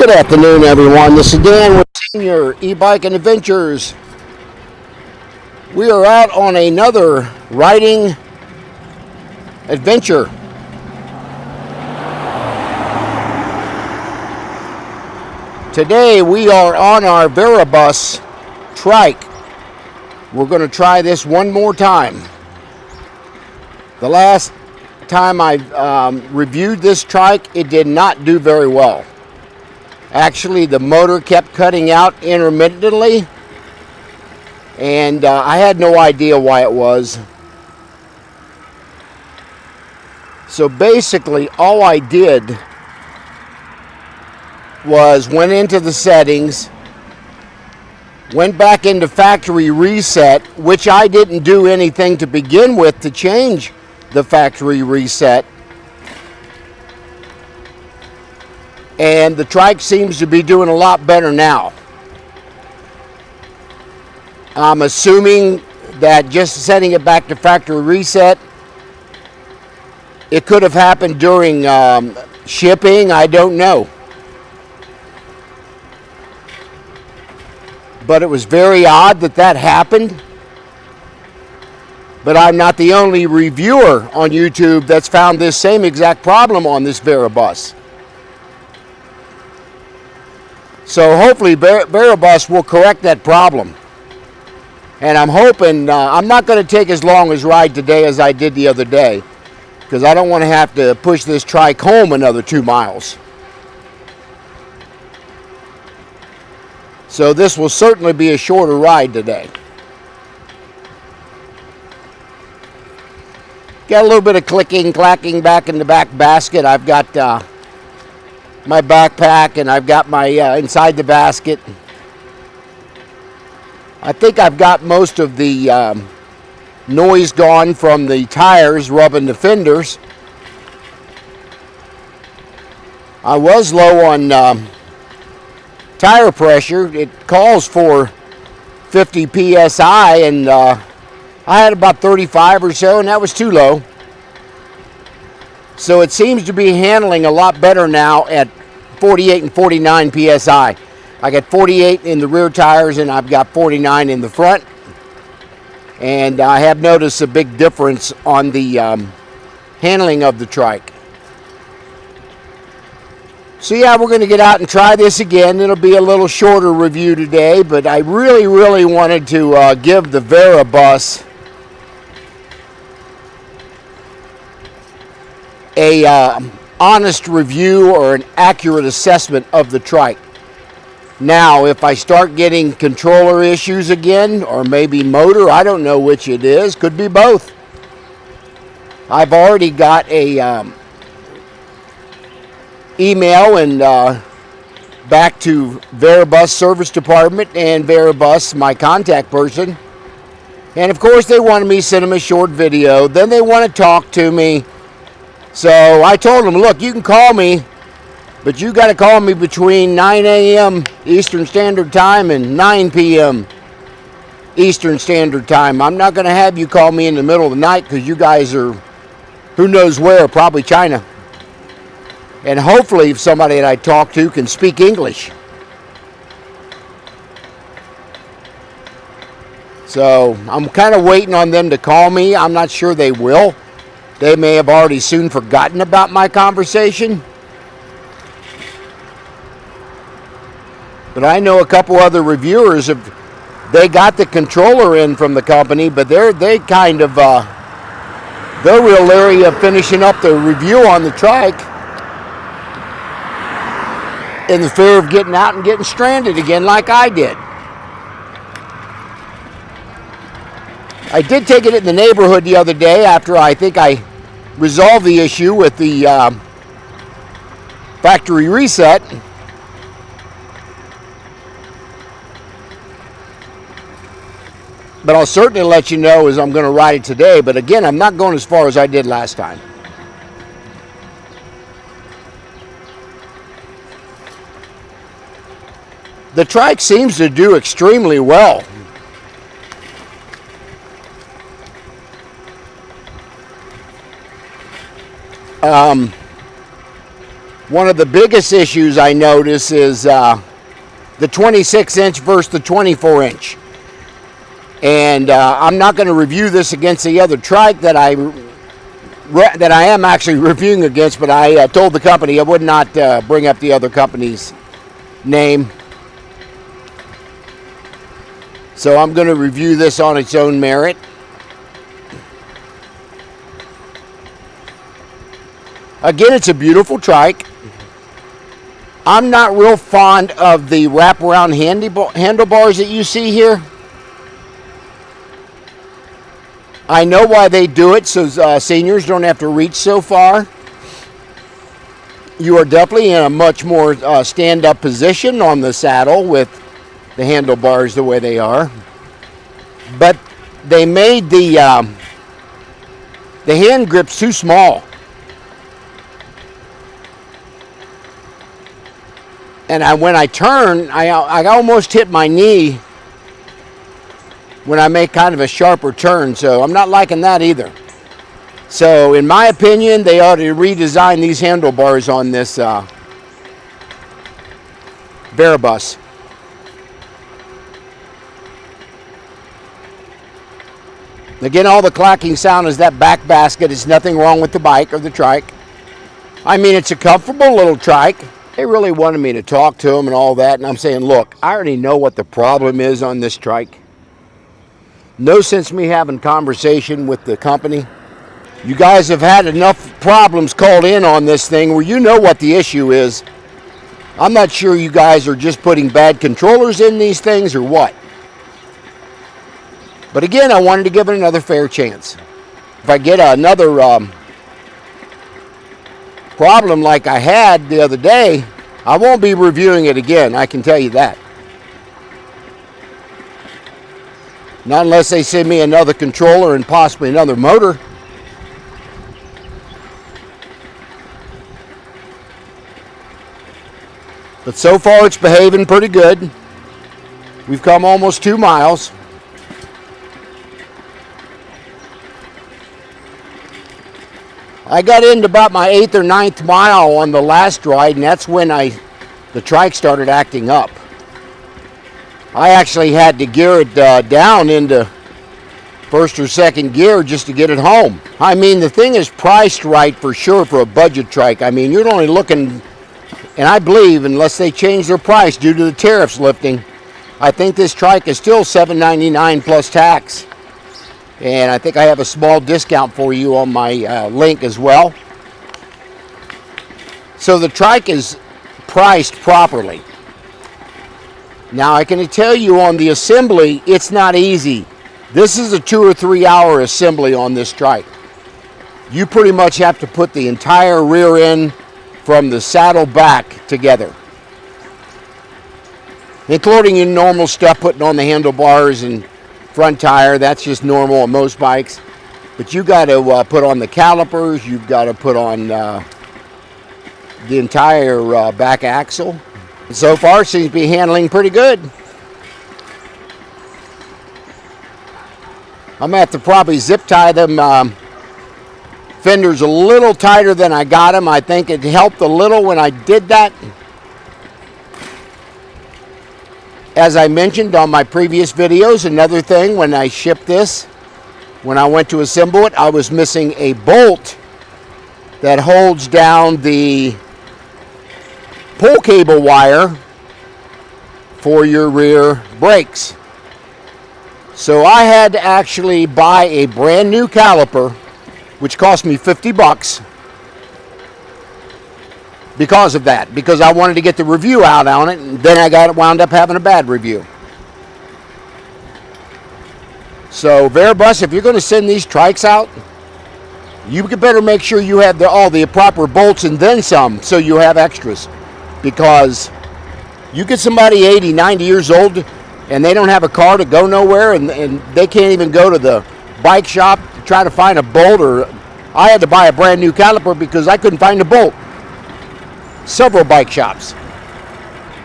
Good afternoon, everyone. This is Dan with Senior E-Bike and Adventures. We are out on another riding adventure. Today we are on our Viribus Trike. We're going to try this one more time. The last time I reviewed this trike, it did not do very well. Actually, the motor kept cutting out intermittently, and I had no idea why it was. So basically, all I did was went into the settings, went back into factory reset, which I didn't do anything to begin with to change the factory reset. And the trike seems to be doing a lot better now. I'm assuming that just setting it back to factory reset, it could have happened during shipping, I don't know. But it was very odd that happened. But I'm not the only reviewer on YouTube that's found this same exact problem on this Viribus. So hopefully Viribus will correct that problem. And I'm hoping, I'm not going to take as long as ride today as I did the other day, because I don't want to have to push this trike home another 2 miles. So this will certainly be a shorter ride today. Got a little bit of clicking, clacking back in the back basket. I've got my backpack, and I've got my inside the basket. I think I've got most of the noise gone from the tires rubbing the fenders. I was low on tire pressure. It calls for 50 psi, and I had about 35 or so, and that was too low. So it seems to be handling a lot better now at 48 and 49 psi. I got 48 in the rear tires, and I've got 49 in the front. And I have noticed a big difference on the handling of the trike. So yeah, we're going to get out and try this again. It'll be a little shorter review today, but I really wanted to give the Viribus a honest review or an accurate assessment of the trike. Now, if I start getting controller issues again, or maybe motor, I don't know which it is, could be both. I've already got a email and back to Viribus Service Department and Viribus, my contact person. And of course they wanted me to send them a short video. Then they want to talk to me. So I told them, look, you can call me, but you got to call me between 9 a.m. Eastern Standard Time and 9 p.m. Eastern Standard Time. I'm not going to have you call me in the middle of the night, because you guys are who knows where, probably China. And hopefully if somebody that I talk to can speak English. So I'm kind of waiting on them to call me. I'm not sure they will. They may have already soon forgotten about my conversation. But I know a couple other reviewers, they got the controller in from the company, but they're kind of they're real leery of finishing up the review on the trike in the fear of getting out and getting stranded again like I did. I did take it in the neighborhood the other day after I think I resolved the issue with the factory reset. But I'll certainly let you know as I'm going to ride it today. But again, I'm not going as far as I did last time. The trike seems to do extremely well. one of the biggest issues I notice is the 26-inch versus the 24-inch. And I'm not going to review this against the other trike that I am actually reviewing against, but I told the company I would not bring up the other company's name. So I'm going to review this on its own merit. Again, it's a beautiful trike. I'm not real fond of the wraparound handlebars that you see here. I know why they do it, so seniors don't have to reach so far. You are definitely in a much more stand-up position on the saddle with the handlebars the way they are. But they made the hand grips too small. And when I turn, I almost hit my knee when I make kind of a sharper turn, so I'm not liking that either. So in my opinion, they ought to redesign these handlebars on this Viribus. Again, all the clacking sound is that back basket. It's nothing wrong with the bike or the trike. I mean, it's a comfortable little trike. They really wanted me to talk to them and all that, and I'm saying, look, I already know what the problem is on this trike. No sense me having conversation with the company. You guys have had enough problems called in on this thing where you know what the issue is. I'm not sure you guys are just putting bad controllers in these things or what. But again, I wanted to give it another fair chance. If I get another problem like I had the other day, I won't be reviewing it again, I can tell you that. Not unless they send me another controller and possibly another motor. But so far it's behaving pretty good. We've come almost 2 miles. I got into about my 8th or 9th mile on the last ride, and that's when the trike started acting up. I actually had to gear it down into first or second gear just to get it home. I mean, the thing is priced right for sure for a budget trike. I mean, you're only looking, and I believe unless they change their price due to the tariffs lifting, I think this trike is still $7.99 plus tax. And I think I have a small discount for you on my link as well. So the trike is priced properly. Now I can tell you on the assembly, it's not easy. This is a 2 or 3 hour assembly on this trike. You pretty much have to put the entire rear end from the saddle back together, including your normal stuff, putting on the handlebars and front tire. That's just normal on most bikes. But you got to put on the calipers. You've got to put on the entire back axle. So far, it seems to be handling pretty good. I'm going to have to probably zip tie them fenders a little tighter than I got them. I think it helped a little when I did that. As I mentioned on my previous videos, another thing, when I shipped this, when I went to assemble it, I was missing a bolt that holds down the pull cable wire for your rear brakes. So I had to actually buy a brand new caliper, which cost me $50 because of that, because I wanted to get the review out on it, and then I wound up having a bad review. So Viribus, if you're going to send these trikes out, you better make sure you have all the proper bolts and then some, so you have extras. Because you get somebody 80, 90 years old and they don't have a car to go nowhere, and they can't even go to the bike shop to try to find a bolt, or I had to buy a brand new caliper because I couldn't find a bolt. Several bike shops.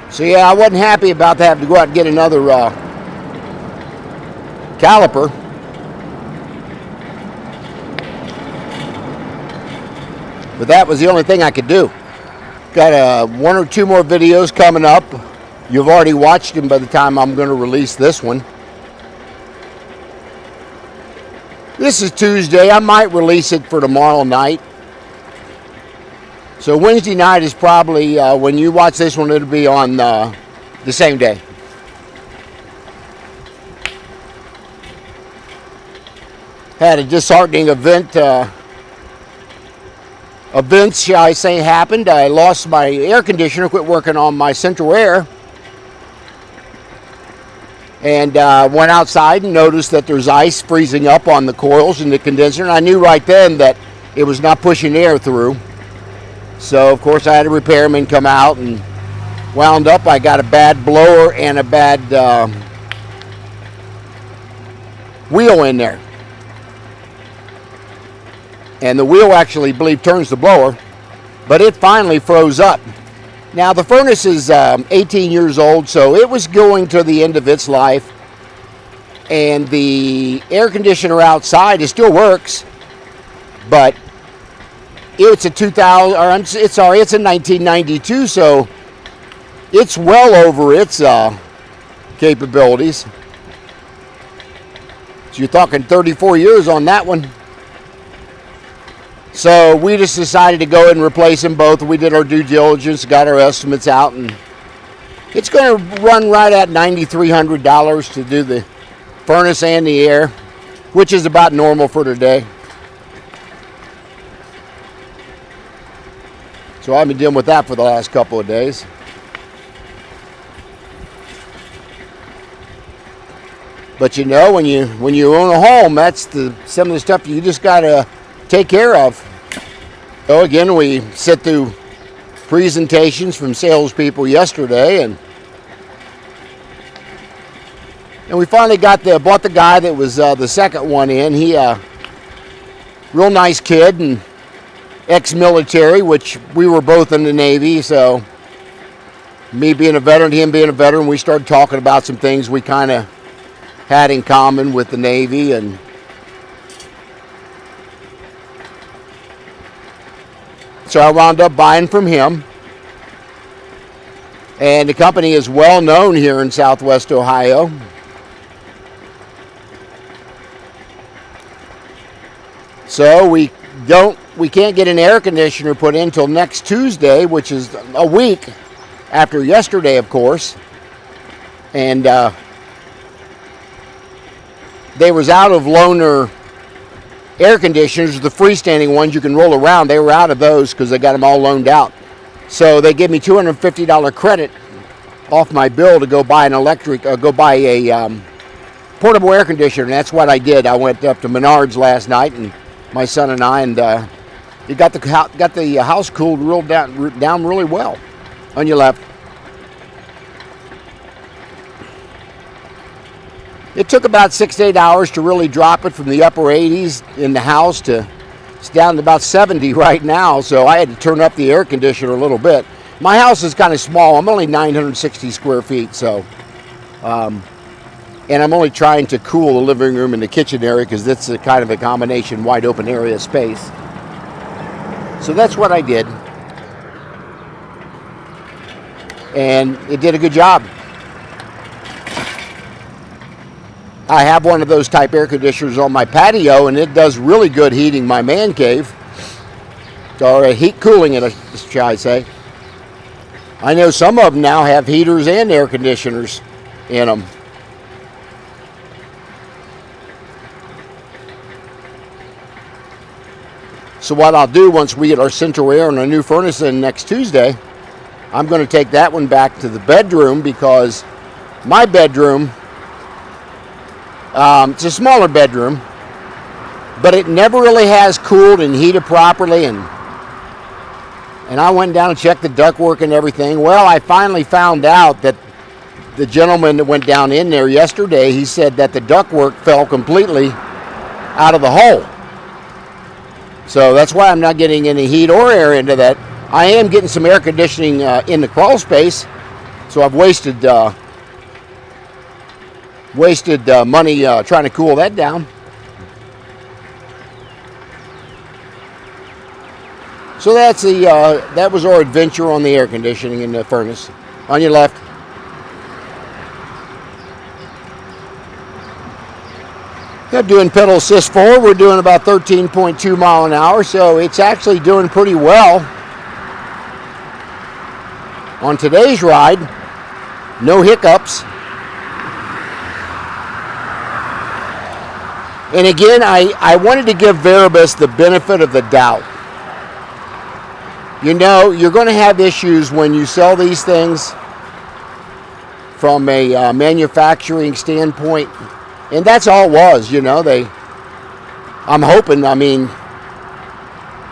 So yeah, I wasn't happy about having to go out and get another caliper. But that was the only thing I could do. Got one or two more videos coming up. You've already watched them by the time I'm going to release this one. This is Tuesday. I might release it for tomorrow night. So Wednesday night is probably, when you watch this one, it'll be on the same day. Had a disheartening events, shall I say, happened. I lost my air conditioner, quit working on my central air. And went outside and noticed that there's ice freezing up on the coils in the condenser. And I knew right then that it was not pushing air through. So, of course, I had a repairman come out and wound up. I got a bad blower and a bad wheel in there. And the wheel actually, I believe, turns the blower. But it finally froze up. Now, the furnace is 18 years old, so it was going to the end of its life. And the air conditioner outside, it still works. But it's a 1992, so it's well over its capabilities. So you're talking 34 years on that one. So we just decided to go ahead and replace them both. We did our due diligence, got our estimates out, and it's going to run right at $9,300 to do the furnace and the air, which is about normal for today. So I've been dealing with that for the last couple of days. But you know, when you own a home, that's some of the stuff you just got to take care of. So again, we sit through presentations from salespeople yesterday, and we finally bought the guy that was the second one in. He real nice kid and ex-military, which we were both in the Navy. So me being a veteran, him being a veteran, we started talking about some things we kind of had in common with the Navy, and so I wound up buying from him. And the company is well known here in Southwest Ohio. So we can't get an air conditioner put in until next Tuesday, which is a week after yesterday, of course. And they was out of loaner air conditioners, the freestanding ones you can roll around. They were out of those because they got them all loaned out. So they gave me $250 credit off my bill to go buy a portable air conditioner, and that's what I did. I went up to Menards last night, and my son and I, and it got the house cooled real down really well. On your left. It took about 6 to 8 hours to really drop it from the upper 80s in the house to it's down to about 70 right now, so I had to turn up the air conditioner a little bit. My house is kind of small. I'm only 960 square feet, so and I'm only trying to cool the living room and the kitchen area because it's a kind of a combination wide open area space. So that's what I did, and it did a good job. I have one of those type air conditioners on my patio, and it does really good heating my man cave, or heat cooling it, shall I say. I know some of them now have heaters and air conditioners in them. So what I'll do once we get our central air and our new furnace in next Tuesday, I'm going to take that one back to the bedroom, because my bedroom, it's a smaller bedroom, but it never really has cooled and heated properly, and I went down and checked the ductwork and everything. Well, I finally found out that the gentleman that went down in there yesterday, he said that the ductwork fell completely out of the hole. So that's why I'm not getting any heat or air into that. I am getting some air conditioning in the crawl space, so I've wasted money trying to cool that down. So that's the that was our adventure on the air conditioning in the furnace. On your left. Yeah, doing pedal assist forward. We're doing about 13.2 mile an hour, so it's actually doing pretty well. On today's ride, no hiccups. And again, I wanted to give Viribus the benefit of the doubt. You know, you're going to have issues when you sell these things from a manufacturing standpoint. And that's all it was, you know. I'm hoping, I mean,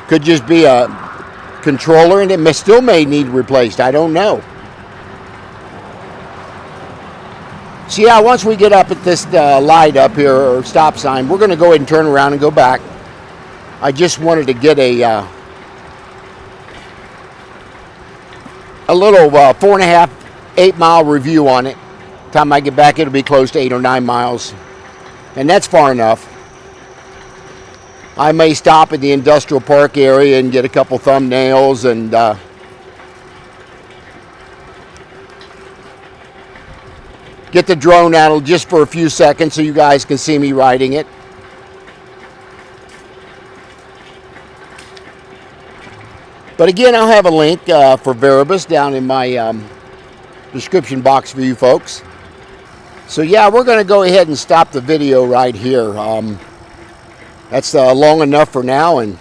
could just be a controller, and it still may need replaced. I don't know. So yeah, once we get up at this light up here, or stop sign, we're going to go ahead and turn around and go back. I just wanted to get a little 4.5, 8 mile review on it. Time I get back, it'll be close to 8 or 9 miles. And that's far enough. I may stop at the industrial park area and get a couple thumbnails and get the drone out just for a few seconds so you guys can see me riding it. But again, I'll have a link for Viribus down in my description box for you folks. So yeah, we're going to go ahead and stop the video right here. That's long enough for now, and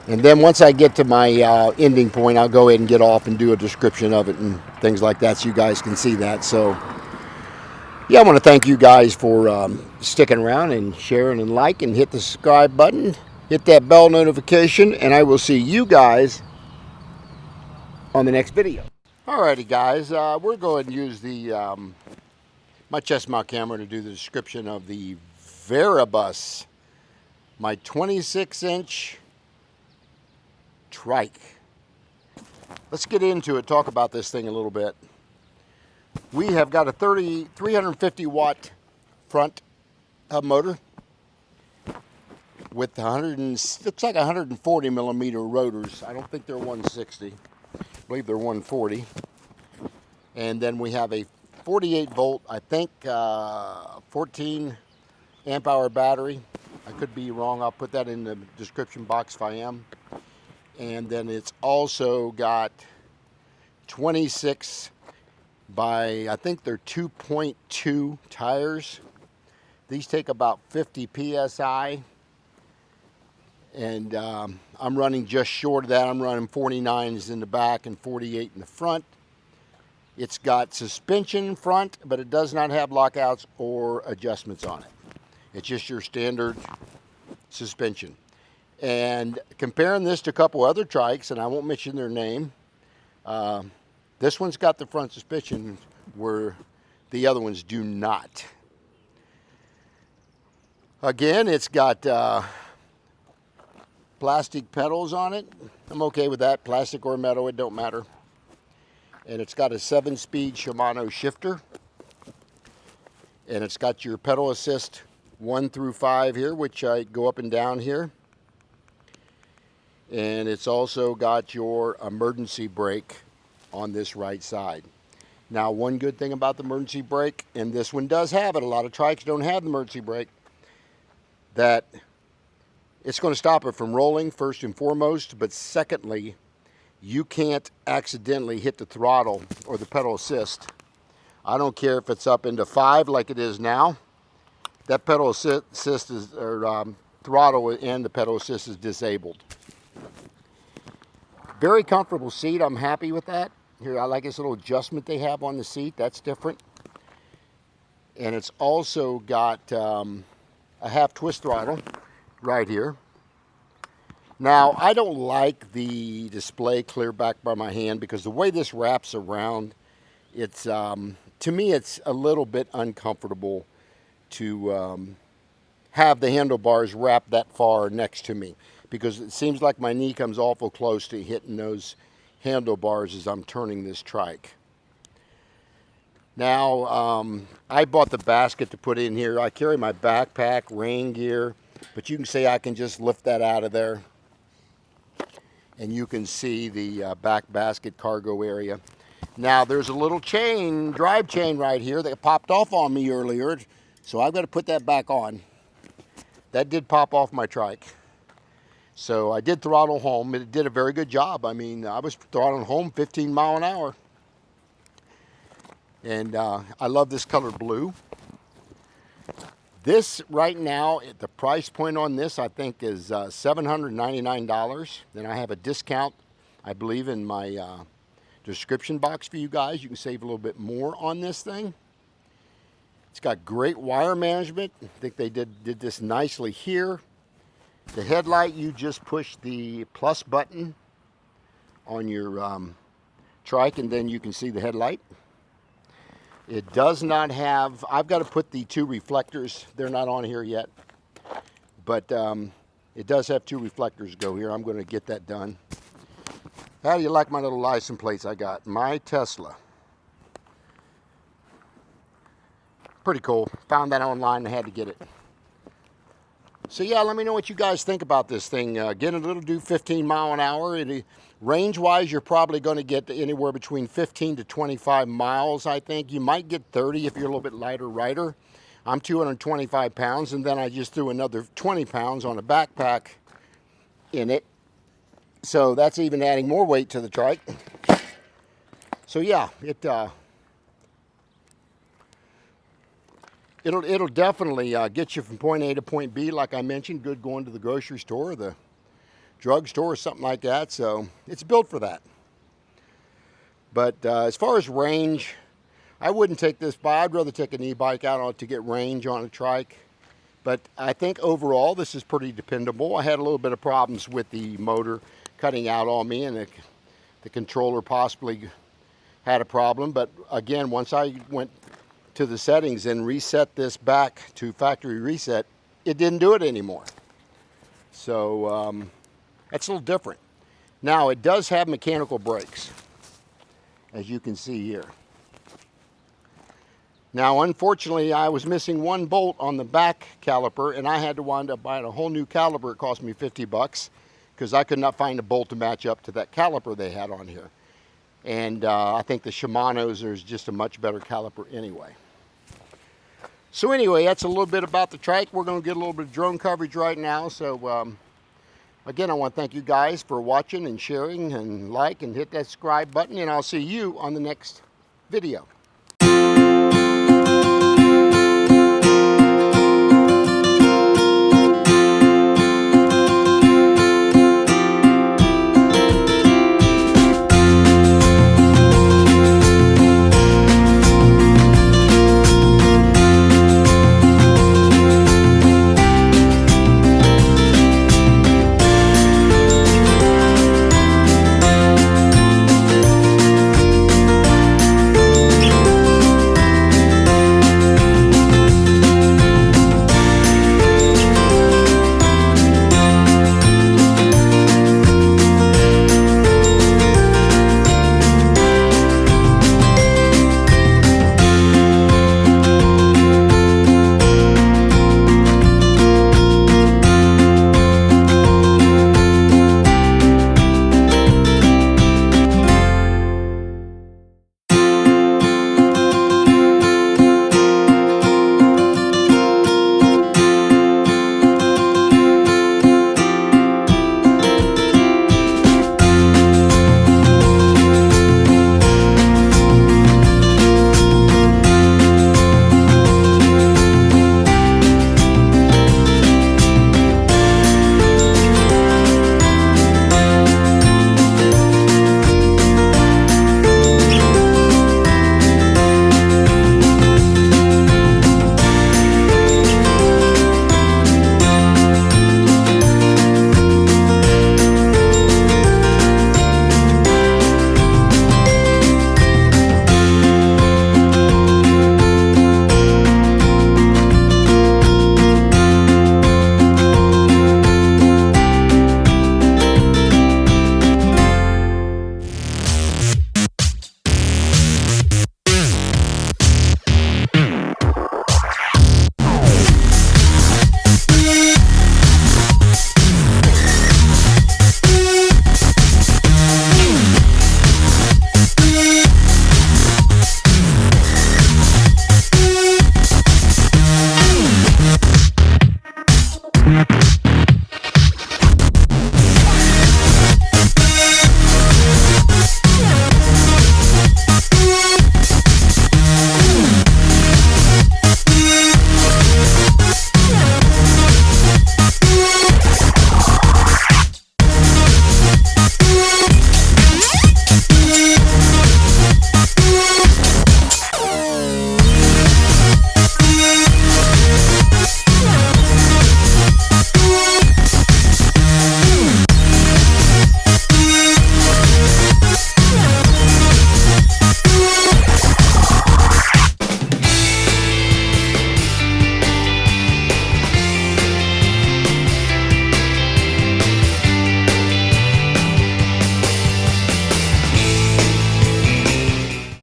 then once I get to my ending point, I'll go ahead and get off and do a description of it and things like that so you guys can see that. So yeah, I want to thank you guys for sticking around and sharing and liking. Hit the subscribe button, hit that bell notification, and I will see you guys on the next video. Alrighty guys, we're going to use the my chest mount camera to do the description of the Viribus, my 26-inch trike. Let's get into it, talk about this thing a little bit. We have got a 350 watt front hub motor with looks like 140 millimeter rotors. I don't think they're 160. I believe they're 140. And then we have a 48 volt, I think 14 amp hour battery. I could be wrong. I'll put that in the description box if I am. And then it's also got 26 by, I think they're 2.2 tires. These take about 50 psi. And I'm running just short of that. I'm running 49s in the back and 48 in the front. It's got suspension in front, but it does not have lockouts or adjustments on it. It's just your standard suspension. And comparing this to a couple other trikes, and I won't mention their name, this one's got the front suspension where the other ones do not. Again, it's got plastic pedals on it. I'm okay with that, plastic or metal, it don't matter. And it's got a 7-speed Shimano shifter. And it's got your pedal assist 1 through 5 here, which I go up and down here. And it's also got your emergency brake on this right side. Now, one good thing about the emergency brake, and this one does have it, a lot of trikes don't have the emergency brake, that it's going to stop it from rolling, first and foremost, but secondly, you can't accidentally hit the throttle or the pedal assist. I don't care if it's up into 5 like it is now. That pedal assist is, or throttle and the pedal assist is disabled. Very comfortable seat. I'm happy with that. Here, I like this little adjustment they have on the seat. That's different. And it's also got a half twist throttle right here. Now, I don't like the display clear back by my hand because the way this wraps around, it's to me it's a little bit uncomfortable to have the handlebars wrap that far next to me, because it seems like my knee comes awful close to hitting those handlebars as I'm turning this trike. Now, I bought the basket to put in here. I carry my backpack, rain gear, but you can see I can just lift that out of there. and you can see the back basket cargo area. Now there's a little chain, drive chain right here that popped off on me earlier, so I've got to put that back on. That did pop off my trike. So I did throttle home. It did a very good job. I mean, I was throttling home 15 mile an hour. And I love this color blue. This right now, the price point on this I think is $799. Then I have a discount, I believe, in my description box for you guys. You can save a little bit more on this thing. It's got great wire management. I think they did this nicely here. The headlight, you just push the plus button on your trike and then you can see the headlight. It does not have, I've got to put the 2 reflectors, they're not on here yet, but it does have 2 reflectors go here. I'm going to get that done. How do you like my little license plates I got? My Tesla. Pretty cool. Found that online and had to get it. So yeah, let me know what you guys think about this thing. Again, it'll do 15 mile an hour. Range-wise, you're probably going to get anywhere between 15 to 25 miles, I think. You might get 30 if you're a little bit lighter rider. I'm 225 pounds, and then I just threw another 20 pounds on a backpack in it. So that's even adding more weight to the trike. So yeah, It'll definitely get you from point A to point B, like I mentioned. Good going to the grocery store or the drugstore or something like that. So it's built for that. But as far as range, I wouldn't take this by. I'd rather take an e-bike out to get range on a trike. But I think overall this is pretty dependable. I had a little bit of problems with the motor cutting out on me, and the controller possibly had a problem. But again, once I went to the settings and reset this back to factory reset, it didn't do it anymore. So that's a little different. Now it does have mechanical brakes, as you can see here. Now unfortunately I was missing 1 bolt on the back caliper, and I had to wind up buying a whole new caliper. It cost me 50 bucks because I could not find a bolt to match up to that caliper they had on here. And I think the Shimano's is just a much better caliper anyway. So anyway, that's a little bit about the trike. We're going to get a little bit of drone coverage right now. So again, I want to thank you guys for watching and sharing and like and hit that subscribe button. And I'll see you on the next video.